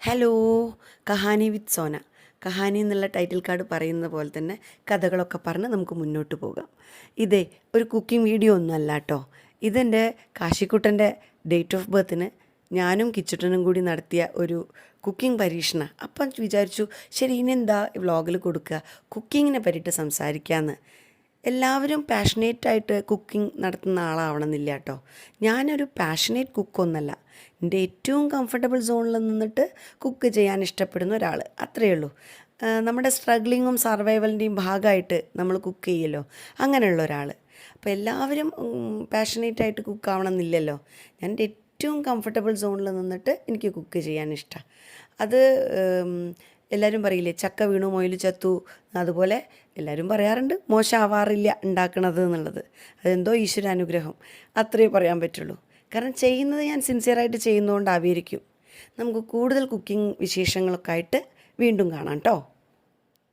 Hello, Kahani വിത്ത് സോന. കഹാനി എന്നുള്ള title card പറയുന്ന പോലെ തന്നെ കഥകളൊക്കെ പറഞ്ഞ് നമുക്ക് മുന്നോട്ട് പോകാം. ഇതേ ഒരു കുക്കിംഗ് വീഡിയോ ഒന്നും അല്ല കേട്ടോ. ഇതെൻ്റെ കാശിക്കുട്ടൻ്റെ ഡേറ്റ് ഓഫ് ബർത്തിന് ഞാനും കിച്ചുട്ടനും കൂടി നടത്തിയ ഒരു കുക്കിംഗ് പരീക്ഷണ. അപ്പം വിചാരിച്ചു ശരി ഇനി എന്താ വ്ളോഗിൽ കൊടുക്കുക, കുക്കിങ്ങിനെ പറ്റിയിട്ട് സംസാരിക്കാമെന്ന്. എല്ലാവരും പാഷനേറ്റായിട്ട് കുക്കിംഗ് നടത്തുന്ന ആളാവണമെന്നില്ല കേട്ടോ. ഞാനൊരു പാഷനേറ്റ് കുക്കൊന്നല്ല, എൻ്റെ ഏറ്റവും കംഫർട്ടബിൾ സോണിൽ നിന്നിട്ട് കുക്ക് ചെയ്യാൻ ഇഷ്ടപ്പെടുന്ന ഒരാൾ, അത്രയേ ഉള്ളൂ. നമ്മുടെ സ്ട്രഗ്ലിങ്ങും സർവൈവലിൻ്റെയും ഭാഗമായിട്ട് നമ്മൾ കുക്ക് ചെയ്യുമല്ലോ, അങ്ങനെയുള്ള ഒരാൾ. അപ്പോൾ എല്ലാവരും പാഷനേറ്റായിട്ട് കുക്കാവണം എന്നില്ലല്ലോ. ഞാൻ എൻ്റെ ഏറ്റവും കംഫർട്ടബിൾ സോണിൽ നിന്നിട്ട് എനിക്ക് കുക്ക് ചെയ്യാൻ ഇഷ്ടമാണ്. അത് എല്ലാവരും പറയില്ലേ ചക്ക വീണു മൊയിൽ ചത്തു, അതുപോലെ എല്ലാവരും പറയാറുണ്ട് മോശമാവാറില്ല ഉണ്ടാക്കണത് എന്നുള്ളത്. അതെന്തോ ഈശ്വരാനുഗ്രഹം, അത്രയേ പറയാൻ പറ്റുള്ളൂ. കാരണം ചെയ്യുന്നത് ഞാൻ സിൻസിയറായിട്ട് ചെയ്യുന്നതുകൊണ്ടായിരിക്കും. നമുക്ക് കൂടുതൽ കുക്കിംഗ് വിശേഷങ്ങളൊക്കെ ആയിട്ട് വീണ്ടും കാണാം കേട്ടോ.